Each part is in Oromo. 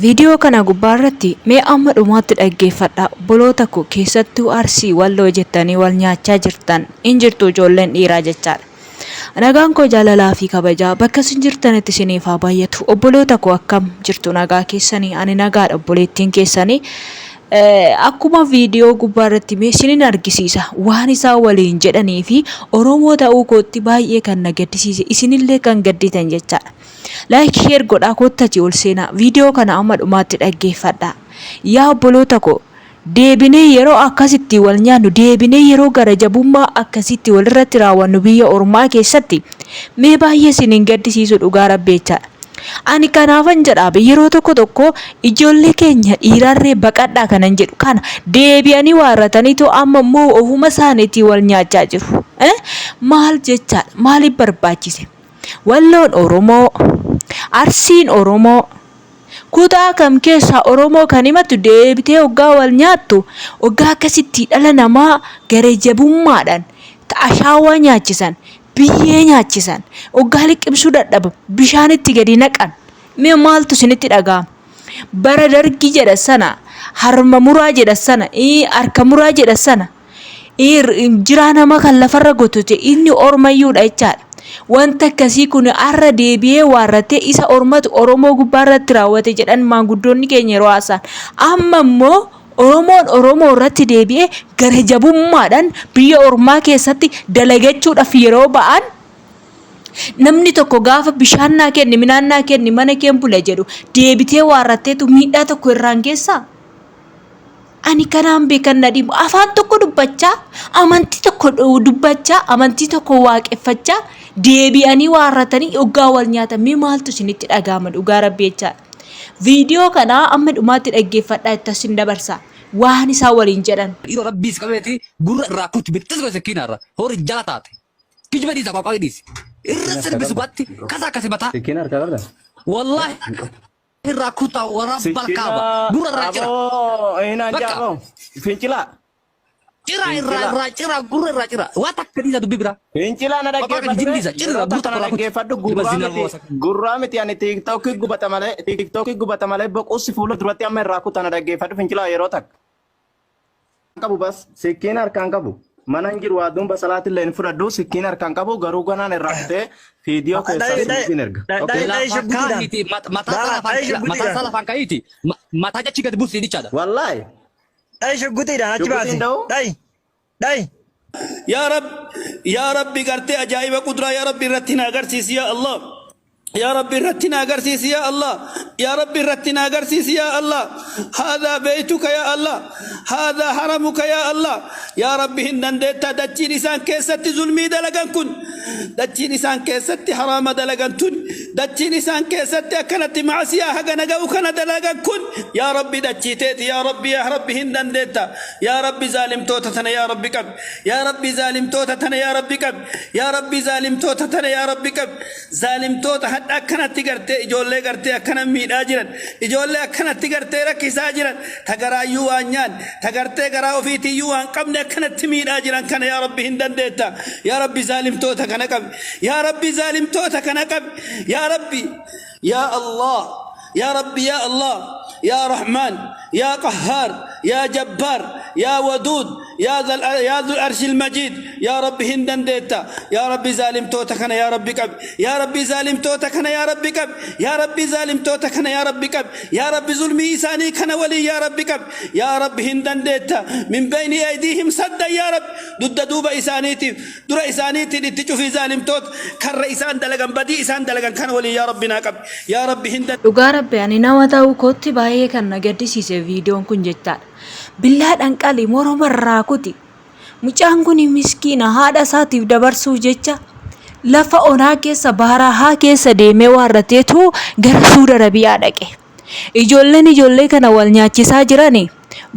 Viidiyoo kana gubbaarratti mee amma dhumaatti dhaggeeffadhaa. Obboloota koo keessattuu Arsii Walloo jettanii wal nyaachaa jirtan in jirtu ijoolleen dhiiraa jechaadha. Nagaan koo jaalalaa fi kabajaa bakka isin jirtanitti isiniif haa baay'atu. Obboloota koo akkam jirtu nagaa keessanii? Ani nagaadha obboleettiin keessanii. Akkuma viidiyoo gubbaarratti mee isinin argisiisa waan isaa waliin jedhanii fi Oromoo ta'uu kootti baay'ee kan na gaddisiise isinillee kan gadditan jechaadha. Like share godhaa kottachi ol seenaa viidiyoo kana amma dhumaatti dhaggeeffadhaa. Yaa obboloota koo deebinee yeroo akkasitti wal nyaannu deebinee yeroo gara jabummaa akkasitti walirratti raawwannu biyya ormaa keessatti mee baay'ee isinin gaddisiisu dhugaa rabbeechaadha. Ani kanaafan jedhaa yeroo tokko ijoollee keenya dhiirarree baqadhaa kanan jedhu kana deebi'anii waarrataniitu amma immoo ofuma isaaniitii wal nyaachaa jiru. Maal jechaadha? Maaliif barbaachise? Walloon Oromoo, Arsiin Oromoo, kutaa kam keessaa Oromoo kan himatu deebitee hoggaa wal nyaattu hoggaa akkasitti dhala namaa garee jabummaadhaan ashaawaa nyaachisan. Biyyee nyaachisan hoggaa liqimsuu dadhabu bishaanitti gadi naqan mee maaltu isinitti dhaga'ama? Bara dargii jedha sana harma muraa jedha sana harka muraa jedha sana jiraa nama kan lafarra gotote inni ormayyuudha jechaadha. Wanta akkasii kun har'a deebi'ee waarratee isa ormatu Oromoo gubbaarratti raawwate jedhan maanguddoonni keenya yeroo haasa'an amma immoo Oromoon Oromoo irratti deebi'ee gara jabummaadhaan biyya ormaa keessatti dalagachuudhaaf yeroo ba'an namni tokko gaafa bishaan naa kenni midhaan naa kenni mana keen bula jedhu deebitee waarratteetu miidhaa tokko irraan geessaa. Ani kanaan beekan na dhibu afaan tokko dubbachaa amantii tokko dubbachaa amantii tokko waaqeffachaa deebi'anii waarratanii hoggaa wal nyaatan mee maaltu isinitti dhaga'ama dhugaa rabbeechaa? Viidiyoo kana amma dhumaatti dhaggeeffadhaa itti asin dabarsaa waan isaa waliin jedhan. Iro rabbiis qabeeti gurra irraa kutti bittis gosa kiinaarra hori jala taate kijba dhiisa qaaqaa dhiisi irra sirbisu baatti kasa akkasi mataa Kinar kabarda. wallahi irraa kutaa warra balkaaba gurra irraa cira Ina jabo. Fincila. irraa cira gurra irraa cira waa takka dhiisa dubbi bira Fincila na dhaggeeffadhu gurraa miti ani TikTok gubata malee boqosi fuula duratti amma irraa kutaa na dhaggeeffadhu fincila yeroo takka. Qabu bas sikkiin harkaan qabu. Mana hin jiru aduun basalaatti illee hin fudhadhu sikkiin harkaan qabu garuu ganaan irraa kutee viidiyoo keessaa siin erga. mataa salafaan ka'iiti mataa jechi gadi buusii dhichaadha. Wallahi. Dai shugutiidhaan achi baasi. Dai. يا ربي قرتي أجايب قدرة يا ربي رتنا قرسيس يا الله يا ربي رتنا قرسيس يا الله يا ربي رتنا قرسيس يا الله هذا بيتك يا الله هذا حرمك يا الله يا ربي هندن ديتا دجي لسان كيست ظلمي دلقن كن دجي لسان كيست حرام دلقن تن دجي لسان كيست أكنت معسيا حقنا قوكنا دلقن كن يا ربي دجي تيت يا ربي هندن ديتا يا ربي ظالم توتتنا يا ربي كب يا ربي ظالم توتتنا يا ربي كب يا ربي ظالم توتتنا يا ربي كب ظالم توت أكنت قرتي إجولة قرتي أكنا ميدا جرن إجولة أكنت قرتي ركيسا جرن تقرا يوانيان تقرتي قرا وفيتي يوان قبل أكنت ميدا جرن كان يا ربي هندن ديتا يا ربي ظالم توتا كنا قب يا ربي ظالم توتا كنا قب يا ربي يا الله يا ربي يا الله يا رحمن يا قهار يا جبار يا ودود يا ذو العرش المجيد يا ربي هندن ديتا يا ربي ظالم توتكنا يا ربي كب يا ربي ظالم توتكنا يا ربي كب يا ربي ظالم توتكنا يا ربي كب يا ربي ظلمي إساني كنا ولي يا ربي كب يا ربي هندن ديتا من بين أيديهم سد يا رب ضد دوب إسانيتي در إسانيتي لتشوف ظالم توت كر إسان دلقن بدي إسان دلقن كنا ولي يا ربنا كب يا ربي هندن Dhugaa rabbi ani nama ta'uu kootti baay'ee kan na gaddisiise viidiyoon kun jechaadha. Billaadhaan qalii morma irraa kuti. Mucaan kun miskiina haadha isaatiif dabarsuu jecha lafa onaa keessa baarahaa keessa deemee waarrateetu gara Suudi Arabiyaa dhaqe. Ijoollee kana wal nyaachisaa jirani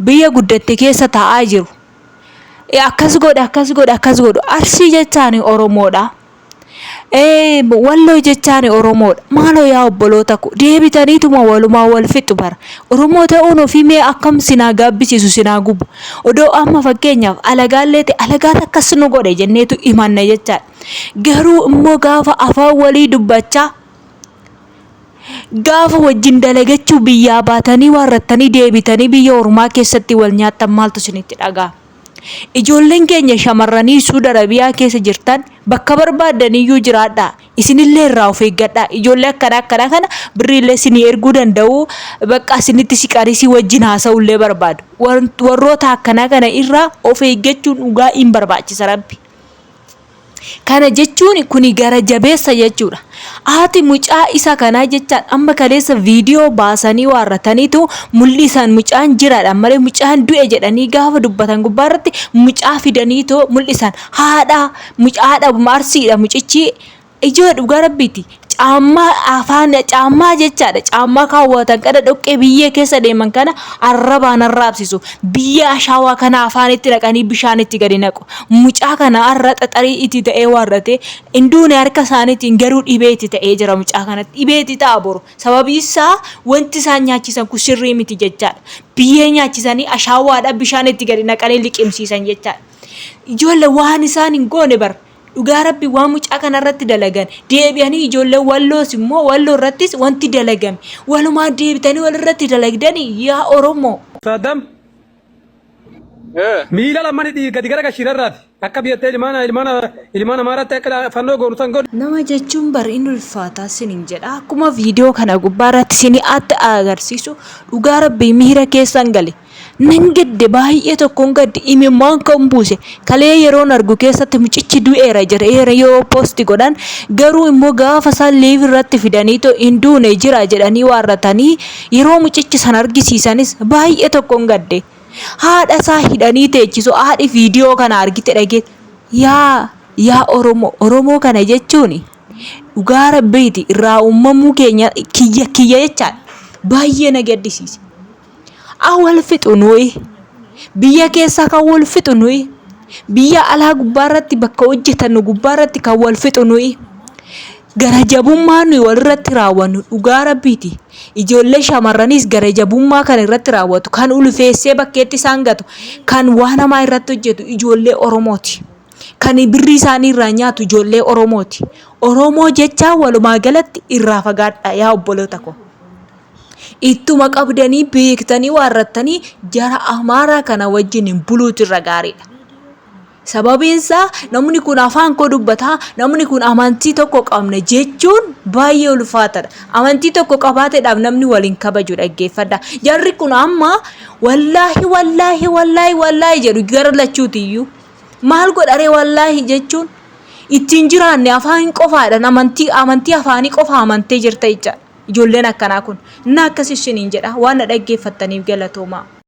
biyya guddatte keessa taa'aa jiru. Akkas godhu Arsii jechaan Oromoodha. Walloo jechaan Oromoodha. Maaloo yaa obboloota koo deebitaniituma walumaa wal fixu bara. Oromoo ta'uun ofii mee akkam sinaa gaabbisiisu sinaa gubu. Odoo amma fakkeenyaaf alagaallee ta'e alagaata akkas nu godhe jenneetu himanna jechaadha. Garuu immoo gaafa afaan walii dubbachaa Gaafa wajjin dalagachuu biyyaa baatanii warrattanii deebitanii biyya ormaa keessatti wal nyaattan maaltu isinitti dhaga'ama? Ijoolleen keenya shamarranii Saudi Arabiyaa keessa jirtan bakka barbaadaniyyuu jiraadhaa. Isinillee irraa of eeggadhaa. Ijoollee akkana kana birriillee isinii erguu danda'u. Bakka isinitti siqanii si wajjin haasa'ullee barbaadu. Warroota akkana kana irraa of eeggachuun dhugaa hin barbaachisa rabbi. Kana jechuun kuni gara jabeessa jechuudha. Haati mucaa isa kanaa jechaan amma kaleessa viidiyoo baasanii warrataniitu mul'isan mucaan jiraadha malee mucaan du'e jedhanii gaafa dubbatan gubbaarratti mucaa fidaniitu mul'isan. Haadha marsiidha mucichi ijoo dhugaa rabbiiti. Caammaa jechaadha. Caammaa kaawwatan kana dhoqqee biyyee keessa deeman kana arrabaan arraabsisu. Biyya ashaawaa kana afaanitti naqanii bishaan itti gadi naqu. Mucaa kana arra xaxarii itti ta'ee warrate induun harka isaaniitiin garuu dhibee itti ta'ee jira mucaa kanatti. Dhibee itti ta'a boru. Sababii isaa wanti isaan nyaachisan kun sirrii miti jechaadha. Biyyee nyaachisanii ashaawaadha bishaan itti gadi naqanii liqimsiisan jechaadha. Ijoollee waan isaan hin goone bara. Dhugaa rabbi waan mucaa kanarratti dalagan deebi'anii ijoollee walloos immoo walloo irrattis wanti dalagame walumaa deebitanii walirratti dalagdanii yaa Oromoo. Saddam miila lamani gadi gara gashirarraati akka biyyatee ilmaan amaaratti akka fannoo goonutan godhu. Nama jechuun bari inni ulfaataa sinin jedha akkuma viidiyoo kana gubbaarratti sini adda agarsiisu dhugaa rabbi miira keessan gale. Nangedde baay'ee tokkoon gaddi imimmaan kan buuse kalee yeroon argu keessatti mucichi du'eera jedheera yoo poosti godhan garuu immoo gaafa isaan liiv irratti fidaniitoo hin duune jira jedhanii warratanii yeroo mucichi san argisiisanis baay'ee tokkoon gadde. Haadha isaa hidhanii teechisu haadhi viidiyoo kana argite dhagee yaa Oromoo kana jechuun dhugaa rabbiiti irraa uumamuu keenya kiyya jechaadha baay'ee na gaddisiise. Awal fixu nuyi biyya keessa kan wal fixu nuyi biyya alaa gubbaarratti bakka hojjetan gubbaarratti kan wal fixu nuyi gara jabummaa nuyi walirratti raawwannu dhugaa rabbiiti. Ijoollee shamarranis gara jabummaa kan irratti raawwatu kan ulfeessee bakkeetti isaan gatu kan waan namaa irratti hojjetu ijoollee Oromooti. Kan birrii isaanii irraa nyaatu ijoollee Oromooti. Oromoo jechaa walumaa galatti irraa fagaadha yaa obboloota ko. Ittuma qabdanii beektanii warrattanii jara amaaraa kana wajjin buluutu irra gaariidha. Sababiin isaa namni kun afaan koo dubbata namni kun amantii tokko qabna jechuun baay'ee ulfaataadha. Amantii tokko qabaateedhaaf namni waliin kabaju dhaggeeffadha. Jarri kun amma wallaahi jedhu gara lachuutiyyuu maal godharee wallaahi jechuun ittiin jiraanne afaan qofaadhaan amantii afaanii qofa amantee jirta jecha. Ijoolleen akkanaa kun na akkasii isiniin jedha waan dhaggeeffattaniif galatoomaa.